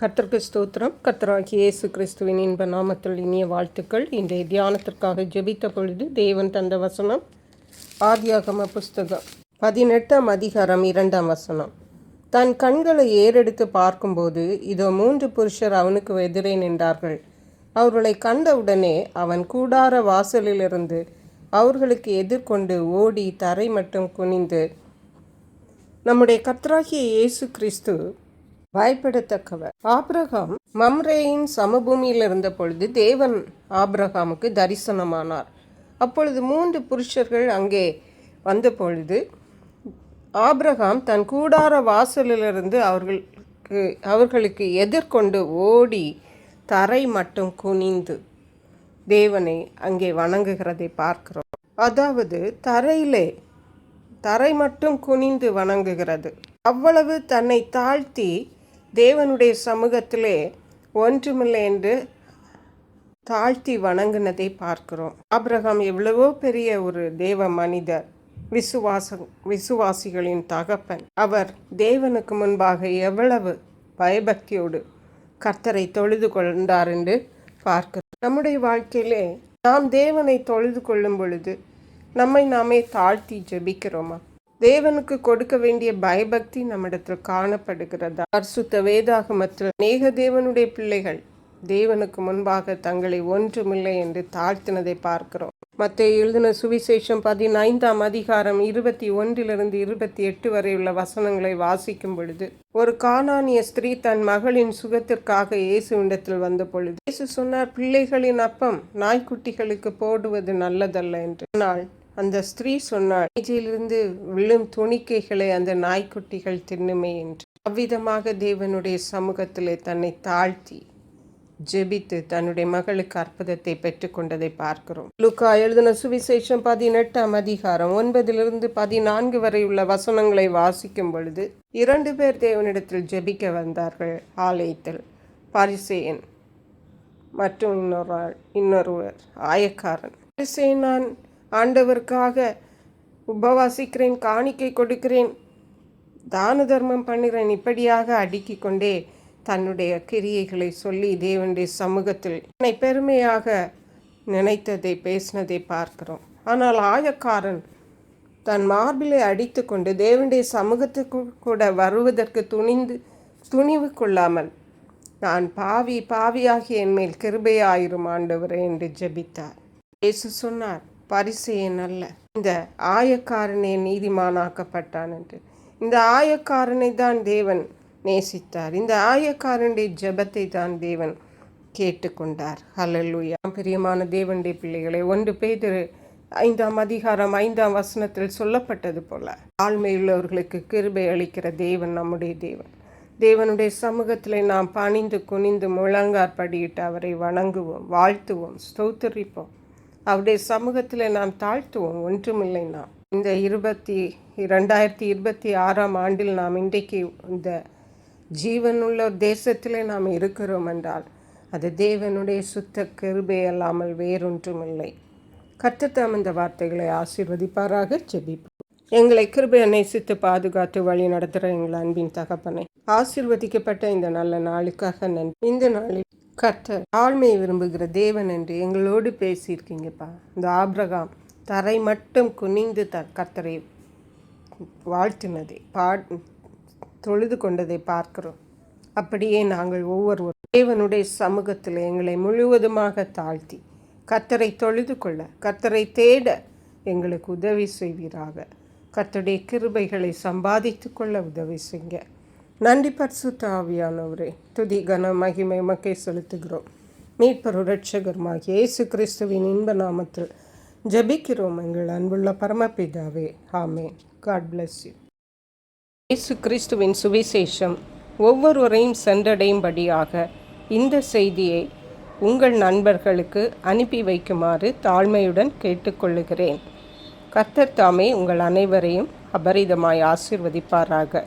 கர்த்தருக்கு ஸ்தோத்திரம். கர்த்தராகிய இயேசு கிறிஸ்துவின் இன்ப நாமத்தில் இனிய வாழ்த்துக்கள். இன்றைய தியானத்திற்காக ஜெபித்த பொழுது தேவன் தந்த வசனம் ஆதியாகம புஸ்தகம் 18ஆம் அதிகாரம் 2ஆம் வசனம். தன் கண்களை ஏறெடுத்து பார்க்கும்போது இதோ 3 புருஷர் அவனுக்கு எதிரே நின்றார்கள். அவர்களை கண்டவுடனே அவன் கூடார வாசலிலிருந்து அவர்களுக்கு எதிர்கொண்டு ஓடி தரை மட்டும் குனிந்து, நம்முடைய கர்த்தராகிய இயேசு கிறிஸ்து பயப்படத்தக்கவர். ஆபிரகாம் மம்ரேயின் சமபூமியில் இருந்த பொழுது தேவன் ஆபிரகாமுக்கு தரிசனமானார். அப்பொழுது 3 புருஷர்கள் அங்கே வந்த பொழுது ஆபிரகாம் தன் கூடார வாசலிலிருந்து அவர்களுக்கு எதிர்கொண்டு ஓடி தரை மட்டும் குனிந்து தேவனை அங்கே வணங்குகிறதை பார்க்கிறோம். அதாவது தரை மட்டும் குனிந்து வணங்குகிறது. அவ்வளவு தன்னை தாழ்த்தி தேவனுடைய சமூகத்திலே ஒன்றுமில்லை என்று தாழ்த்தி வணங்கினதை பார்க்கிறோம். ஆபிரகாம் எவ்வளவோ பெரிய ஒரு தேவ மனிதர், விசுவாசிகளின் தகப்பன். அவர் தேவனுக்கு முன்பாக எவ்வளவு பயபக்தியோடு கர்த்தரை தொழுது கொண்டார் என்று பார்க்கிறோம். நம்முடைய வாழ்க்கையிலே நாம் தேவனை தொழுது கொள்ளும் பொழுது நம்மை நாமே தாழ்த்தி ஜெபிக்கிறோமா? தேவனுக்கு கொடுக்க வேண்டிய பயபக்தி நம்மிடத்தில் காணப்படுகிறதா? பரிசுத்த வேதாகமத்தில் அநேக தேவனுடைய பிள்ளைகள் தேவனுக்கு முன்பாக தங்களை ஒன்றுமில்லை என்று தாழ்த்தினதை பார்க்கிறோம். மத்தேயு எழுதின சுவிசேஷம் 15ஆம் அதிகாரம் 21 28 வரை உள்ள வசனங்களை வாசிக்கும் பொழுது, ஒரு கானானிய ஸ்திரீ தன் மகளின் சுகத்திற்காக இயேசுவிடத்தில் வந்த பொழுது இயேசு சொன்னார், பிள்ளைகளின் அப்பம் நாய்க்குட்டிகளுக்கு போடுவது நல்லதல்ல என்று. ஆனால் அந்த ஸ்திரீ சொன்னாள், மேஜையிலிருந்து விழும் துணிக்கைகளை அந்த நாய்க்குட்டிகள் தின்னுமே என்று. அவ்விதமாக தேவனுடைய சமூகத்திலே தன்னை தாழ்த்தி ஜெபித்து தன்னுடைய மகளுக்கு அற்புதத்தை பெற்றுக்கொண்டதை பார்க்கிறோம். லூக்கா எழுதின சுவிசேஷம் 18ஆம் அதிகாரம் 9 14 வரை உள்ள வசனங்களை வாசிக்கும் பொழுது 2 பேர் தேவனிடத்தில் ஜெபிக்க வந்தார்கள் ஆலயத்தில். பரிசேயன் மற்றும் இன்னொருவர் ஆயக்காரன். பரிசேயன், நான் ஆண்டவருக்காக உபவாசிக்கிறேன், காணிக்கை கொடுக்கிறேன், தான தர்மம் பண்ணுகிறேன், இப்படியாக அடுக்கி கொண்டே தன்னுடைய கிரியைகளை சொல்லி தேவனுடைய சமூகத்தில் என்னை பெருமையாக நினைத்ததை பேசினதை பார்க்கிறோம். ஆனால் ஆயக்காரன் தன் மார்பிலை அடித்து கொண்டு தேவனுடைய சமூகத்துக்கு கூட வருவதற்கு துணிவு கொள்ளாமல், நான் பாவியாகி என் மேல் கிருபையாயிரும் ஆண்டவரே என்று ஜெபித்தார். இயேசு சொன்னார், பரிசேயன் அல்ல, இந்த ஆயக்காரனே நீதிமானாக்கப்பட்டான் என்று. இந்த ஆயக்காரனை தான் தேவன் நேசித்தார். இந்த ஆயக்காரனுடைய ஜெபத்தை தான் தேவன் கேட்டுக்கொண்டார். ஹல்லேலூயா. பிரியமான தேவனுடைய பிள்ளைகளை, 1 பேதுரு 5ஆம் அதிகாரம் 5ஆம் வசனத்தில் சொல்லப்பட்டது போல, ஆழ்மையுள்ளவர்களுக்கு கிருபை அளிக்கிற தேவன் நம்முடைய தேவன். தேவனுடைய சமூகத்தில் நாம் பணிந்து குனிந்து முழங்காற்படியிட்டு அவரை வணங்குவோம், வாழ்த்துவோம், ஸ்தோத்திரிப்போம். அவருடைய சமூகத்தில் நாம் தாழ்த்துவோம். ஒன்றுமில்லை. நாம் இந்த 2026ஆம் ஆண்டில் நாம் இன்றைக்கு இந்த ஜீவனுள்ள தேசத்தில் நாம் இருக்கிறோம் என்றால் அது தேவனுடைய சுத்த கிருபை அல்லாமல் வேறொன்றுமில்லை. கர்த்தர் இந்த வார்த்தைகளை ஆசீர்வதிப்பாராக. ஜெபிப்போம். எங்களை கிருபையை நேசித்து பாதுகாத்து வழி நடத்துகிற எங்கள் அன்பின் தகப்பனை, ஆசீர்வதிக்கப்பட்ட இந்த நல்ல நாளுக்காக நன்றி. இந்த நாளில் கர்த்தர் ஆழ்மையை விரும்புகிற தேவன் என்று எங்களோடு பேசியிருக்கீங்கப்பா. இந்த ஆபிரகாம் தரை மட்டும் குனிந்து கர்த்தரை வாழ்த்தினதை தொழுது கொண்டதை பார்க்கிறோம். அப்படியே நாங்கள் ஒவ்வொருவரும் தேவனுடைய சமூகத்தில் எங்களை முழுவதுமாக தாழ்த்தி கர்த்தரை தொழுது கொள்ள, கர்த்தரை தேட எங்களுக்கு உதவி செய்வீராக. கர்த்தருடைய கிருபைகளை சம்பாதித்து கொள்ள உதவி செய்ய. நன்றி பரிசுத்த ஆவியானவரே. துதி கன மகிமை உமக்கே செலுத்துகிறோம். மீட்பர் இரட்சகருமாகிய இயேசு கிறிஸ்துவின் இன்ப நாமத்தில் ஜெபிக்கிறோம் எங்கள் அன்புள்ள பரமபிதாவே. Amen. God bless you. Yesu கிறிஸ்துவின் சுவிசேஷம் ஒவ்வொருவரையும் சென்றடையும்படியாக இந்த செய்தியை உங்கள் நண்பர்களுக்கு அனுப்பி வைக்குமாறு தாழ்மையுடன் கேட்டுக்கொள்ளுகிறேன். கர்த்தர் தாமே உங்கள் அனைவரையும் அபரிதமாய் ஆசீர்வதிப்பாராக.